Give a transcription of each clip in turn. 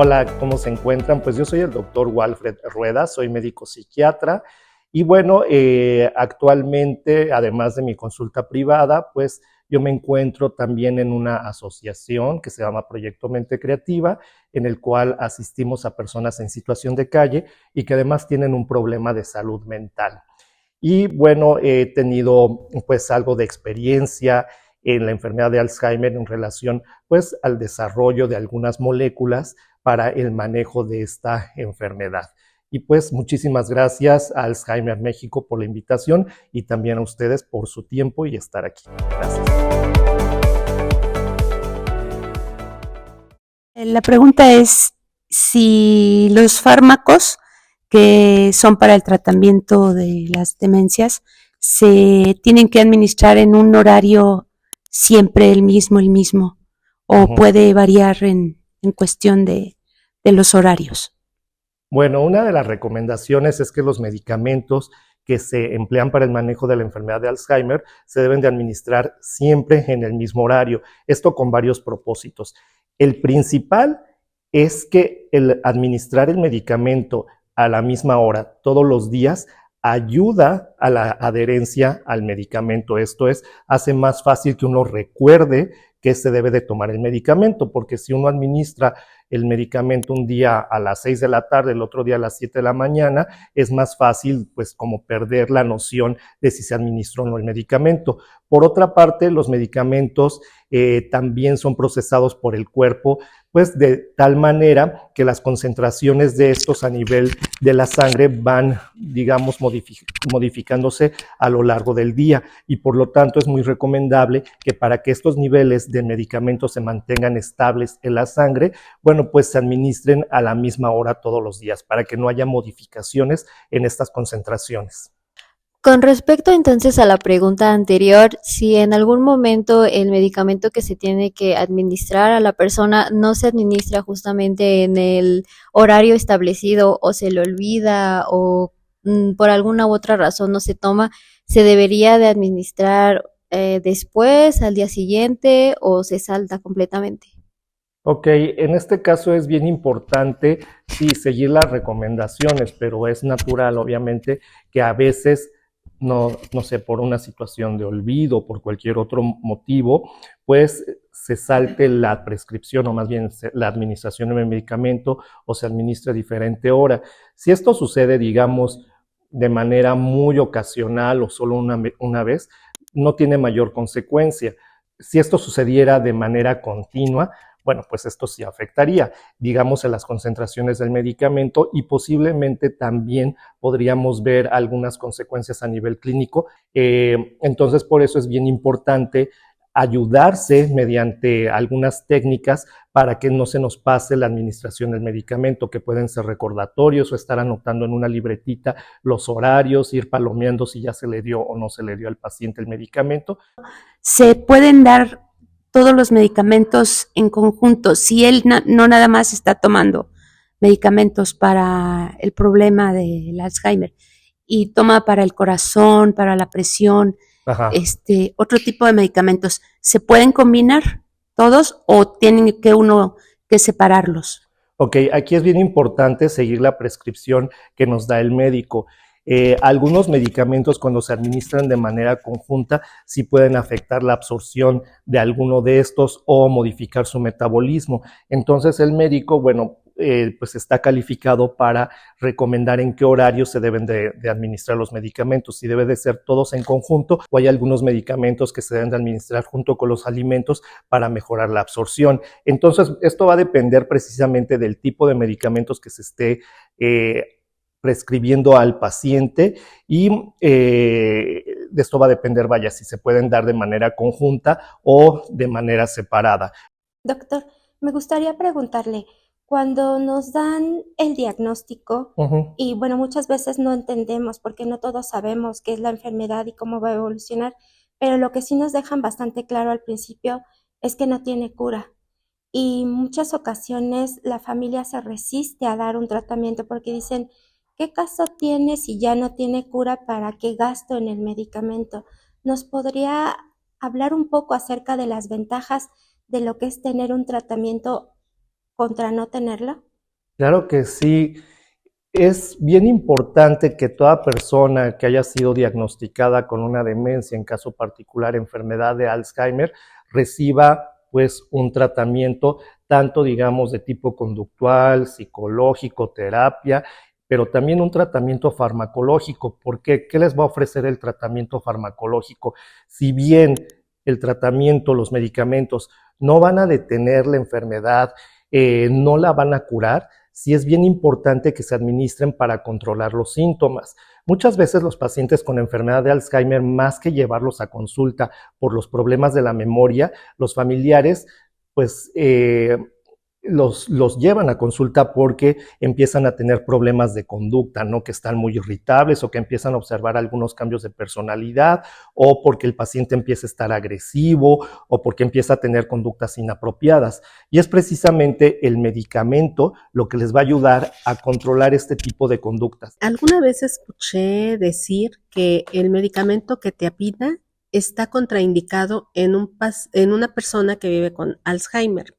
Hola, ¿cómo se encuentran? Pues yo soy el doctor Walfred Rueda, soy médico psiquiatra y bueno, actualmente, además de mi consulta privada, pues yo me encuentro también en una asociación que se llama Proyecto Mente Creativa, en el cual asistimos a personas en situación de calle y que además tienen un problema de salud mental. Y bueno, he tenido pues algo de experiencia en la enfermedad de Alzheimer en relación pues al desarrollo de algunas moléculas para el manejo de esta enfermedad. Y pues muchísimas gracias a Alzheimer México por la invitación y también a ustedes por su tiempo y estar aquí. Gracias. La pregunta es si los fármacos que son para el tratamiento de las demencias se tienen que administrar en un horario siempre el mismo, o puede variar en cuestión de los horarios. Bueno, una de las recomendaciones es que los medicamentos que se emplean para el manejo de la enfermedad de Alzheimer se deben de administrar siempre en el mismo horario. Esto con varios propósitos. El principal es que el administrar el medicamento a la misma hora todos los días ayuda a la adherencia al medicamento. Esto es, hace más fácil que uno recuerde que se debe de tomar el medicamento, porque si uno administra el medicamento un día a las 6 de la tarde, el otro día a las 7 de la mañana, es más fácil pues como perder la noción de si se administró o no el medicamento. Por otra parte, los medicamentos también son procesados por el cuerpo, pues de tal manera que las concentraciones de estos a nivel de la sangre van, digamos, modificándose a lo largo del día y por lo tanto es muy recomendable que para que estos niveles de medicamentos se mantengan estables en la sangre, bueno, pues se administren a la misma hora todos los días para que no haya modificaciones en estas concentraciones. Con respecto entonces a la pregunta anterior, si en algún momento el medicamento que se tiene que administrar a la persona no se administra justamente en el horario establecido o se le olvida o por alguna u otra razón no se toma, ¿se debería de administrar después, al día siguiente o se salta completamente? Ok, en este caso es bien importante, sí, seguir las recomendaciones, pero es natural, obviamente, que a veces, no sé, por una situación de olvido, por cualquier otro motivo, pues se salte la prescripción o más bien la administración del medicamento o se administra a diferente hora. Si esto sucede, digamos, de manera muy ocasional o solo una vez, no tiene mayor consecuencia. Si esto sucediera de manera continua, bueno, pues esto sí afectaría, digamos, en las concentraciones del medicamento y posiblemente también podríamos ver algunas consecuencias a nivel clínico. Entonces, por eso es bien importante ayudarse mediante algunas técnicas para que no se nos pase la administración del medicamento, que pueden ser recordatorios o estar anotando en una libretita los horarios, ir palomeando si ya se le dio o no se le dio al paciente el medicamento. Se pueden dar todos los medicamentos en conjunto, si él no nada más está tomando medicamentos para el problema del Alzheimer y toma para el corazón, para la presión, otro tipo de medicamentos, ¿se pueden combinar todos o tienen que uno que separarlos? Ok, aquí es bien importante seguir la prescripción que nos da el médico. Algunos medicamentos cuando se administran de manera conjunta sí pueden afectar la absorción de alguno de estos o modificar su metabolismo. Entonces el médico, bueno, pues está calificado para recomendar en qué horario se deben de administrar los medicamentos, si debe de ser todos en conjunto o hay algunos medicamentos que se deben de administrar junto con los alimentos para mejorar la absorción. Entonces esto va a depender precisamente del tipo de medicamentos que se esté prescribiendo al paciente y de esto va a depender, vaya, si se pueden dar de manera conjunta o de manera separada. Doctor, me gustaría preguntarle, cuando nos dan el diagnóstico, y bueno, muchas veces no entendemos porque no todos sabemos qué es la enfermedad y cómo va a evolucionar, pero lo que sí nos dejan bastante claro al principio es que no tiene cura. Y muchas ocasiones la familia se resiste a dar un tratamiento porque dicen, ¿qué caso tiene si ya no tiene cura? ¿Para qué gasto en el medicamento? ¿Nos podría hablar un poco acerca de las ventajas de lo que es tener un tratamiento contra no tenerlo? Claro que sí. Es bien importante que toda persona que haya sido diagnosticada con una demencia, en caso particular enfermedad de Alzheimer, reciba pues un tratamiento tanto digamos de tipo conductual, psicológico, terapia, pero también un tratamiento farmacológico. ¿Por qué? ¿Qué les va a ofrecer el tratamiento farmacológico? Si bien el tratamiento, los medicamentos no van a detener la enfermedad, no la van a curar, sí es bien importante que se administren para controlar los síntomas. Muchas veces los pacientes con enfermedad de Alzheimer, más que llevarlos a consulta por los problemas de la memoria, los familiares, pues los llevan a consulta porque empiezan a tener problemas de conducta, ¿no? Que están muy irritables o que empiezan a observar algunos cambios de personalidad o porque el paciente empieza a estar agresivo o porque empieza a tener conductas inapropiadas. Y es precisamente el medicamento lo que les va a ayudar a controlar este tipo de conductas. Alguna vez escuché decir que el medicamento quetiapina está contraindicado en una persona que vive con Alzheimer.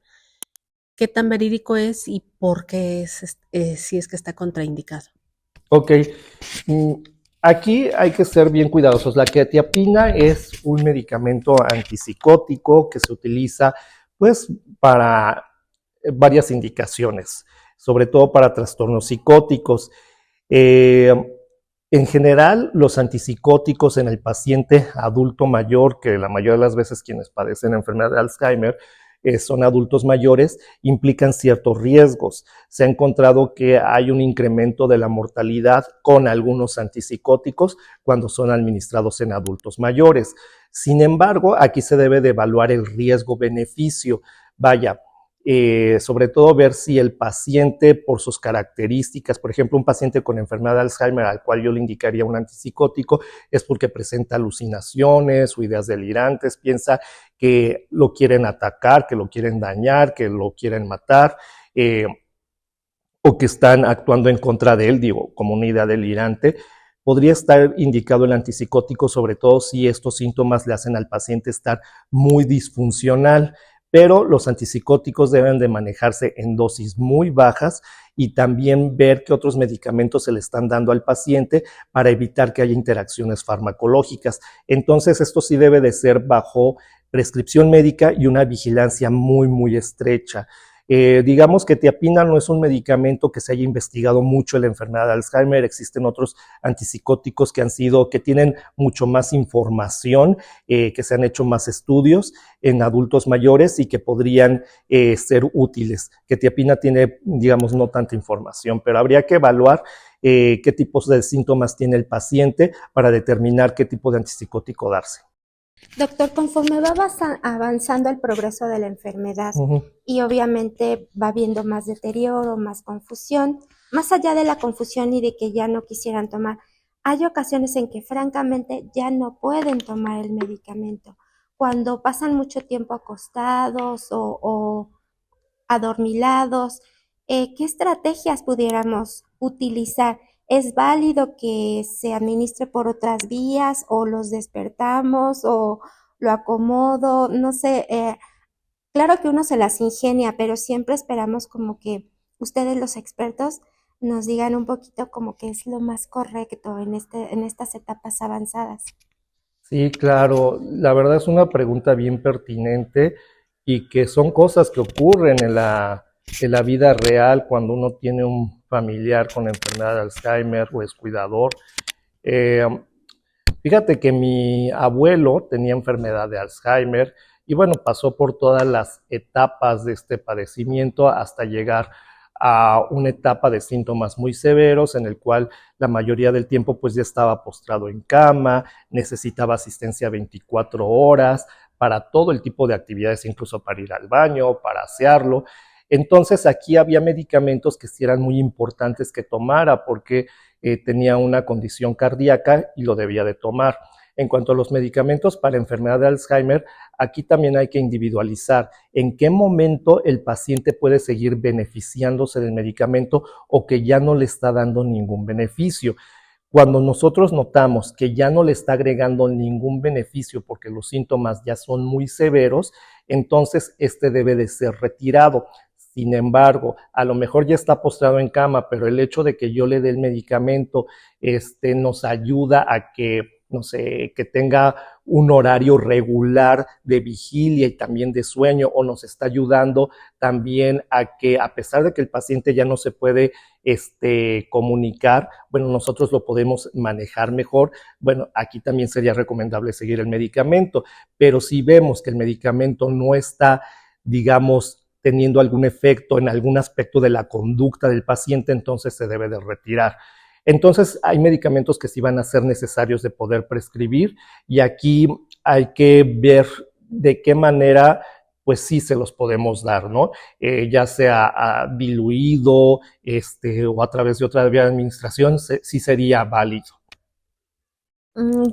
¿Qué tan verídico es y por qué si es que está contraindicado? Ok, aquí hay que ser bien cuidadosos. La quetiapina es un medicamento antipsicótico que se utiliza pues para varias indicaciones, sobre todo para trastornos psicóticos. En general, los antipsicóticos en el paciente adulto mayor, que la mayoría de las veces quienes padecen enfermedad de Alzheimer son adultos mayores, implican ciertos riesgos. Se ha encontrado que hay un incremento de la mortalidad con algunos antipsicóticos cuando son administrados en adultos mayores. Sin embargo, aquí se debe de evaluar el riesgo-beneficio. Vaya, sobre todo ver si el paciente por sus características, por ejemplo, un paciente con enfermedad de Alzheimer al cual yo le indicaría un antipsicótico es porque presenta alucinaciones o ideas delirantes, piensa que lo quieren atacar, que lo quieren dañar, que lo quieren matar, o que están actuando en contra de él, digo, como una idea delirante. Podría estar indicado el antipsicótico, sobre todo si estos síntomas le hacen al paciente estar muy disfuncional. Pero los antipsicóticos deben de manejarse en dosis muy bajas y también ver qué otros medicamentos se le están dando al paciente para evitar que haya interacciones farmacológicas. Entonces, esto sí debe de ser bajo prescripción médica y una vigilancia muy, muy estrecha. Digamos que quetiapina no es un medicamento que se haya investigado mucho en la enfermedad de Alzheimer. Existen otros antipsicóticos que tienen mucho más información, que se han hecho más estudios en adultos mayores y que podrían ser útiles. Quetiapina tiene, digamos, no tanta información, pero habría que evaluar qué tipos de síntomas tiene el paciente para determinar qué tipo de antipsicótico darse. Doctor, conforme va avanzando el progreso de la enfermedad y obviamente va habiendo más deterioro, más confusión, más allá de la confusión y de que ya no quisieran tomar, hay ocasiones en que francamente ya no pueden tomar el medicamento. Cuando pasan mucho tiempo acostados o adormilados, ¿qué estrategias pudiéramos utilizar? ¿Es válido que se administre por otras vías o los despertamos o lo acomodo? No sé, claro que uno se las ingenia, pero siempre esperamos como que ustedes los expertos nos digan un poquito como que es lo más correcto en estas etapas avanzadas. Sí, claro, la verdad es una pregunta bien pertinente y que son cosas que ocurren en la vida real cuando uno tiene un familiar con enfermedad de Alzheimer o es cuidador. Fíjate que mi abuelo tenía enfermedad de Alzheimer y bueno, pasó por todas las etapas de este padecimiento hasta llegar a una etapa de síntomas muy severos en el cual la mayoría del tiempo pues ya estaba postrado en cama, necesitaba asistencia 24 horas para todo el tipo de actividades, incluso para ir al baño, para asearlo. Entonces aquí había medicamentos que sí eran muy importantes que tomara porque tenía una condición cardíaca y lo debía de tomar. En cuanto a los medicamentos para enfermedad de Alzheimer, aquí también hay que individualizar en qué momento el paciente puede seguir beneficiándose del medicamento o que ya no le está dando ningún beneficio. Cuando nosotros notamos que ya no le está agregando ningún beneficio porque los síntomas ya son muy severos, entonces este debe de ser retirado. Sin embargo, a lo mejor ya está postrado en cama, pero el hecho de que yo le dé el medicamento nos ayuda a que, no sé, que tenga un horario regular de vigilia y también de sueño, o nos está ayudando también a que, a pesar de que el paciente ya no se puede comunicar, bueno, nosotros lo podemos manejar mejor. Bueno, aquí también sería recomendable seguir el medicamento, pero si vemos que el medicamento no está, digamos, teniendo algún efecto en algún aspecto de la conducta del paciente, entonces se debe de retirar. Entonces, hay medicamentos que sí van a ser necesarios de poder prescribir, y aquí hay que ver de qué manera, pues sí se los podemos dar, ¿no? Ya sea diluido, o a través de otra vía de administración, sí sería válido.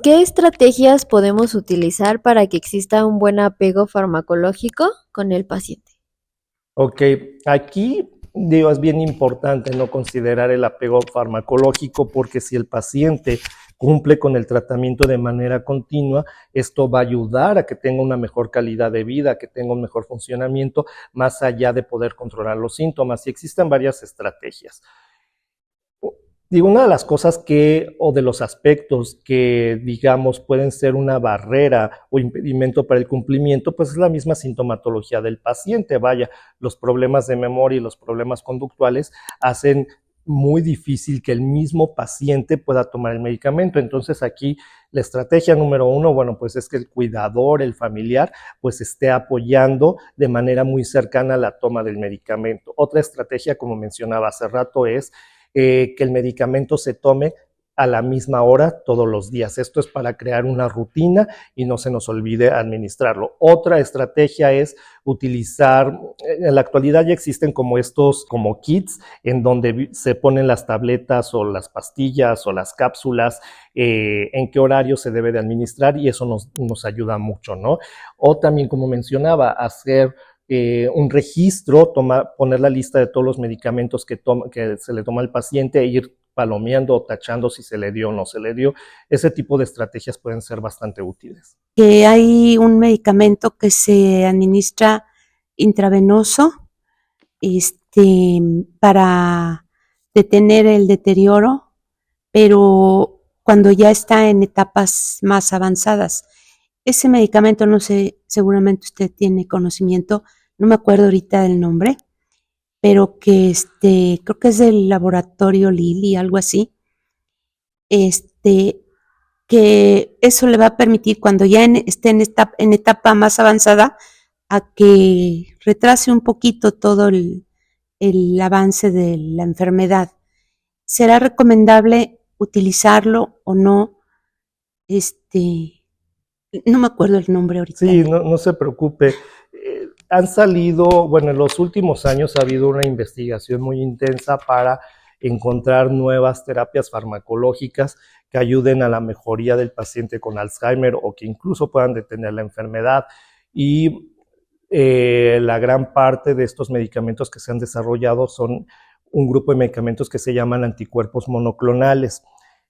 ¿Qué estrategias podemos utilizar para que exista un buen apego farmacológico con el paciente? Ok, aquí digo, es bien importante no considerar el apego farmacológico, porque si el paciente cumple con el tratamiento de manera continua, esto va a ayudar a que tenga una mejor calidad de vida, que tenga un mejor funcionamiento, más allá de poder controlar los síntomas. Y existen varias estrategias. Digo, una de las cosas o de los aspectos que, digamos, pueden ser una barrera o impedimento para el cumplimiento, pues es la misma sintomatología del paciente. Vaya, los problemas de memoria y los problemas conductuales hacen muy difícil que el mismo paciente pueda tomar el medicamento. Entonces aquí la estrategia número 1, bueno, pues es que el cuidador, el familiar, pues esté apoyando de manera muy cercana la toma del medicamento. Otra estrategia, como mencionaba hace rato, es que el medicamento se tome a la misma hora todos los días. Esto es para crear una rutina y no se nos olvide administrarlo. Otra estrategia es utilizar, en la actualidad ya existen como kits en donde se ponen las tabletas o las pastillas o las cápsulas, en qué horario se debe de administrar, y eso nos ayuda mucho, ¿no? O también, como mencionaba, hacer un registro, poner la lista de todos los medicamentos que se le toma al paciente e ir palomeando o tachando si se le dio o no se le dio. Ese tipo de estrategias pueden ser bastante útiles. Hay un medicamento que se administra intravenoso para detener el deterioro, pero cuando ya está en etapas más avanzadas. Ese medicamento, no sé, seguramente usted tiene conocimiento, no me acuerdo ahorita del nombre, pero que creo que es del laboratorio Lilly, algo así, que eso le va a permitir, cuando ya esté en etapa más avanzada, a que retrase un poquito todo el avance de la enfermedad. ¿Será recomendable utilizarlo o no? No me acuerdo el nombre ahorita. Sí, no se preocupe. Han salido, bueno, en los últimos años ha habido una investigación muy intensa para encontrar nuevas terapias farmacológicas que ayuden a la mejoría del paciente con Alzheimer o que incluso puedan detener la enfermedad. Y la gran parte de estos medicamentos que se han desarrollado son un grupo de medicamentos que se llaman anticuerpos monoclonales.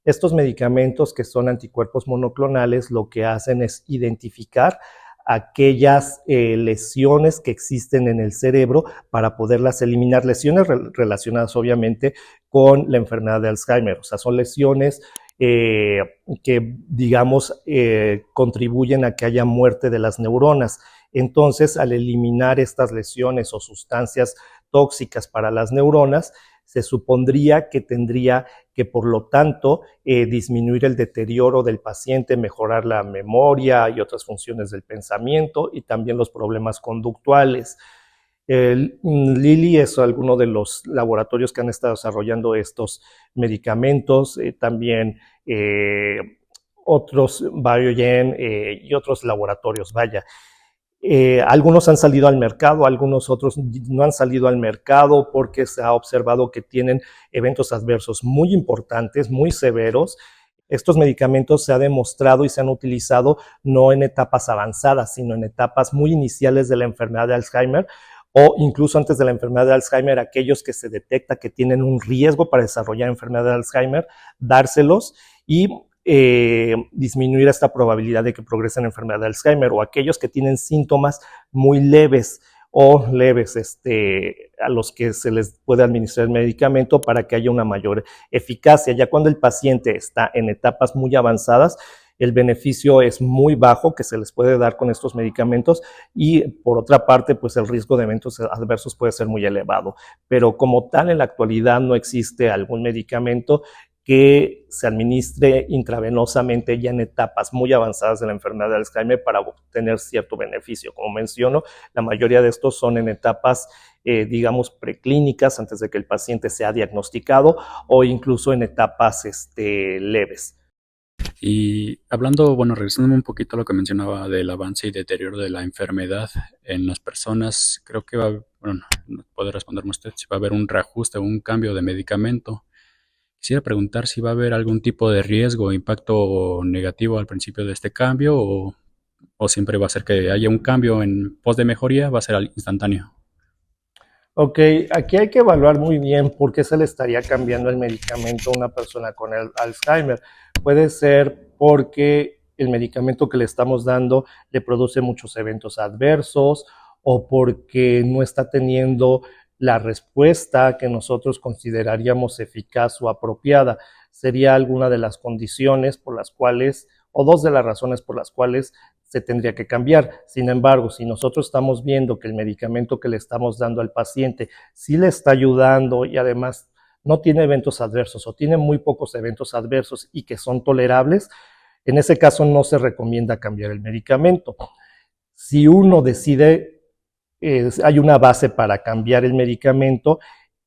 Estos medicamentos, que son anticuerpos monoclonales, lo que hacen es identificar aquellas lesiones que existen en el cerebro para poderlas eliminar, lesiones relacionadas obviamente con la enfermedad de Alzheimer. O sea, son lesiones que, digamos, contribuyen a que haya muerte de las neuronas. Entonces, al eliminar estas lesiones o sustancias tóxicas para las neuronas, se supondría que tendría que, por lo tanto, disminuir el deterioro del paciente, mejorar la memoria y otras funciones del pensamiento, y también los problemas conductuales. Lilly es alguno de los laboratorios que han estado desarrollando estos medicamentos, también otros, Biogen y otros laboratorios, vaya. Algunos han salido al mercado, algunos otros no han salido al mercado porque se ha observado que tienen eventos adversos muy importantes, muy severos. Estos medicamentos se ha demostrado y se han utilizado no en etapas avanzadas, sino en etapas muy iniciales de la enfermedad de Alzheimer, o incluso antes de la enfermedad de Alzheimer, aquellos que se detecta que tienen un riesgo para desarrollar enfermedad de Alzheimer, dárselos y disminuir esta probabilidad de que progresen en enfermedad de Alzheimer, o aquellos que tienen síntomas muy leves o leves a los que se les puede administrar el medicamento para que haya una mayor eficacia. Ya cuando el paciente está en etapas muy avanzadas, el beneficio es muy bajo que se les puede dar con estos medicamentos y por otra parte, pues el riesgo de eventos adversos puede ser muy elevado. Pero como tal, en la actualidad no existe algún medicamento que se administre intravenosamente ya en etapas muy avanzadas de la enfermedad de Alzheimer para obtener cierto beneficio. Como menciono, la mayoría de estos son en etapas, digamos, preclínicas, antes de que el paciente sea diagnosticado, o incluso en etapas leves. Y hablando, bueno, regresándome un poquito a lo que mencionaba del avance y deterioro de la enfermedad en las personas, creo que bueno, puede responderme usted si va a haber un reajuste o un cambio de medicamento. Quisiera preguntar si va a haber algún tipo de riesgo o impacto negativo al principio de este cambio o siempre va a ser que haya un cambio en pos de mejoría, va a ser instantáneo. Ok, aquí hay que evaluar muy bien por qué se le estaría cambiando el medicamento a una persona con el Alzheimer. Puede ser porque el medicamento que le estamos dando le produce muchos eventos adversos o porque no está teniendo la respuesta que nosotros consideraríamos eficaz o apropiada. Sería alguna de las condiciones por las cuales, o dos de las razones por las cuales se tendría que cambiar. Sin embargo, si nosotros estamos viendo que el medicamento que le estamos dando al paciente sí le está ayudando y además no tiene eventos adversos o tiene muy pocos eventos adversos y que son tolerables, en ese caso no se recomienda cambiar el medicamento. Si uno decide hay una base para cambiar el medicamento,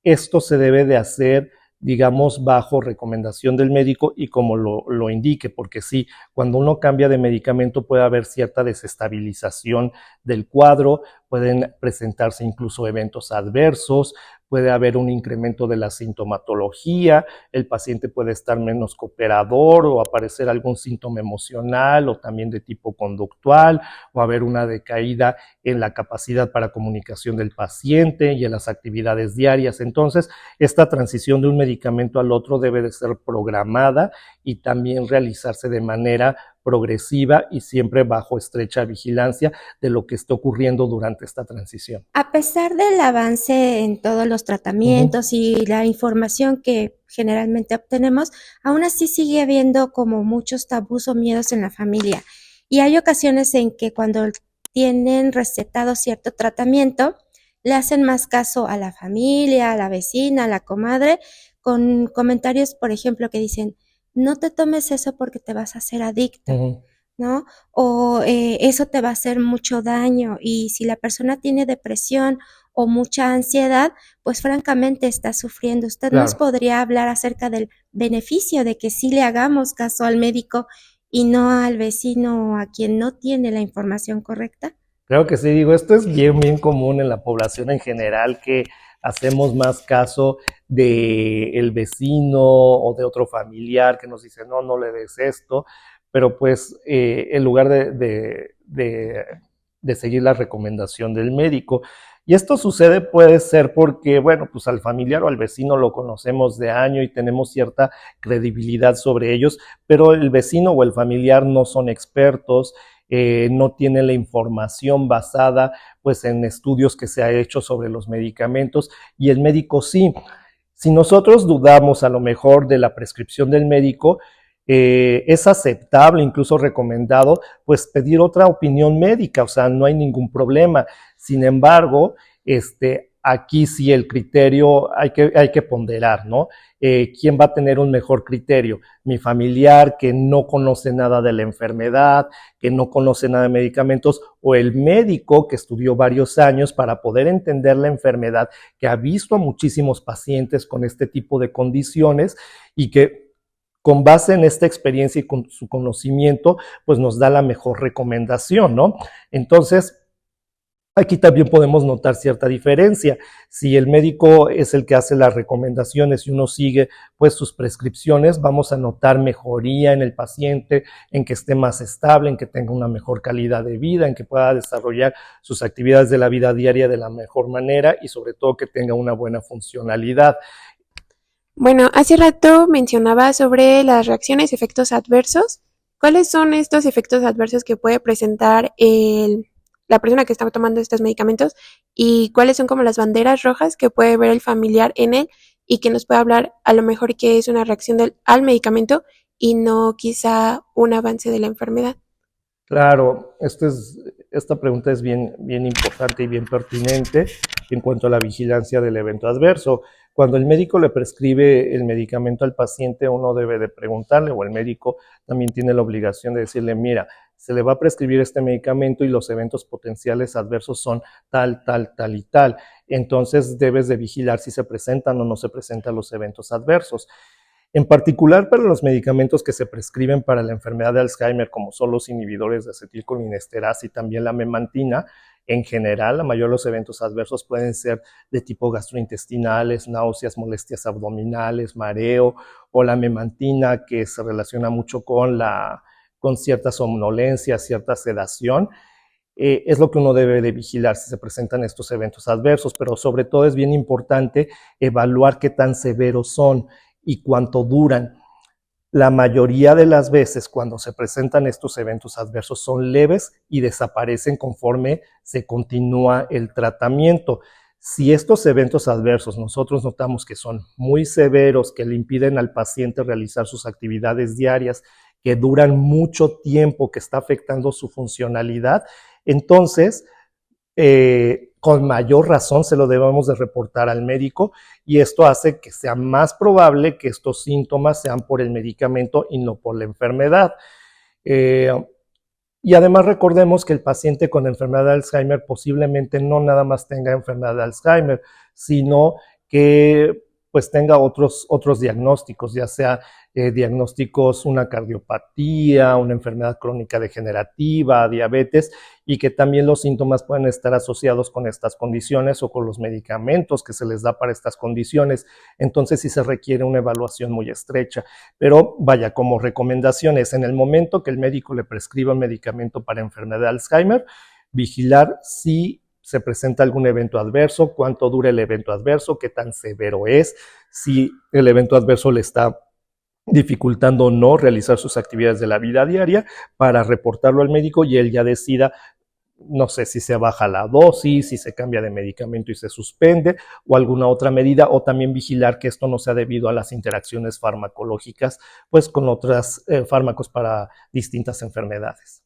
esto se debe de hacer, digamos, bajo recomendación del médico y como lo indique, porque sí, cuando uno cambia de medicamento puede haber cierta desestabilización del cuadro, pueden presentarse incluso eventos adversos, puede haber un incremento de la sintomatología, el paciente puede estar menos cooperador o aparecer algún síntoma emocional o también de tipo conductual o haber una decaída en la capacidad para comunicación del paciente y en las actividades diarias. Entonces, esta transición de un medicamento al otro debe de ser programada y también realizarse de manera progresiva y siempre bajo estrecha vigilancia de lo que está ocurriendo durante esta transición. A pesar del avance en todos los tratamientos y la información que generalmente obtenemos, aún así sigue habiendo como muchos tabús o miedos en la familia. Y hay ocasiones en que cuando tienen recetado cierto tratamiento, le hacen más caso a la familia, a la vecina, a la comadre, con comentarios, por ejemplo, que dicen, no te tomes eso porque te vas a hacer adicto, ¿no? O eso te va a hacer mucho daño y si la persona tiene depresión o mucha ansiedad, pues francamente está sufriendo. ¿Usted nos podría hablar acerca del beneficio de que sí le hagamos caso al médico y no al vecino o a quien no tiene la información correcta? Creo que sí, digo, esto es bien común en la población en general, que hacemos más caso del vecino o de otro familiar que nos dice, no le des esto, pero pues en lugar de seguir la recomendación del médico. Y esto sucede puede ser porque, bueno, pues al familiar o al vecino lo conocemos de año y tenemos cierta credibilidad sobre ellos, pero el vecino o el familiar no son expertos, no tienen la información basada pues en estudios que se ha hecho sobre los medicamentos y el médico sí. Si nosotros dudamos a lo mejor de la prescripción del médico, es aceptable, incluso recomendado, pues pedir otra opinión médica, o sea, no hay ningún problema. Sin embargo, aquí sí el criterio hay que ponderar, ¿no? ¿Quién va a tener un mejor criterio? Mi familiar que no conoce nada de la enfermedad, que no conoce nada de medicamentos, o el médico que estudió varios años para poder entender la enfermedad, que ha visto a muchísimos pacientes con este tipo de condiciones y que con base en esta experiencia y con su conocimiento, pues nos da la mejor recomendación, ¿no? Entonces, aquí también podemos notar cierta diferencia. Si el médico es el que hace las recomendaciones y uno sigue pues sus prescripciones, vamos a notar mejoría en el paciente, en que esté más estable, en que tenga una mejor calidad de vida, en que pueda desarrollar sus actividades de la vida diaria de la mejor manera y sobre todo que tenga una buena funcionalidad. Bueno, hace rato mencionaba sobre las reacciones y efectos adversos. ¿Cuáles son estos efectos adversos que puede presentar la persona que está tomando estos medicamentos y cuáles son como las banderas rojas que puede ver el familiar en él y que nos puede hablar a lo mejor que es una reacción al medicamento y no quizá un avance de la enfermedad. Claro, esta pregunta es bien importante y bien pertinente en cuanto a la vigilancia del evento adverso. Cuando el médico le prescribe el medicamento al paciente, uno debe de preguntarle, o el médico también tiene la obligación de decirle, mira, se le va a prescribir este medicamento y los eventos potenciales adversos son tal, tal, tal y tal. Entonces debes de vigilar si se presentan o no se presentan los eventos adversos. En particular para los medicamentos que se prescriben para la enfermedad de Alzheimer, como son los inhibidores de acetilcolinesterasa y también la memantina, en general, la mayoría de los eventos adversos pueden ser de tipo gastrointestinales, náuseas, molestias abdominales, mareo, o la memantina, que se relaciona mucho con cierta somnolencia, cierta sedación. Es lo que uno debe de vigilar si se presentan estos eventos adversos, pero sobre todo es bien importante evaluar qué tan severos son y cuánto duran. La mayoría de las veces cuando se presentan estos eventos adversos son leves y desaparecen conforme se continúa el tratamiento. Si estos eventos adversos nosotros notamos que son muy severos, que le impiden al paciente realizar sus actividades diarias, que duran mucho tiempo, que está afectando su funcionalidad, entonces con mayor razón se lo debemos de reportar al médico y esto hace que sea más probable que estos síntomas sean por el medicamento y no por la enfermedad. Y además recordemos que el paciente con enfermedad de Alzheimer posiblemente no nada más tenga enfermedad de Alzheimer, sino que pues tenga otros diagnósticos, ya sea diagnósticos, una cardiopatía, una enfermedad crónica degenerativa, diabetes, y que también los síntomas pueden estar asociados con estas condiciones o con los medicamentos que se les da para estas condiciones. Entonces sí se requiere una evaluación muy estrecha. Pero vaya, como recomendaciones, en el momento que el médico le prescriba un medicamento para enfermedad de Alzheimer, vigilar si se presenta algún evento adverso, cuánto dura el evento adverso, qué tan severo es, si el evento adverso le está dificultando o no realizar sus actividades de la vida diaria, para reportarlo al médico y él ya decida, no sé, si se baja la dosis, si se cambia de medicamento y se suspende, o alguna otra medida, o también vigilar que esto no sea debido a las interacciones farmacológicas, pues con otros fármacos para distintas enfermedades.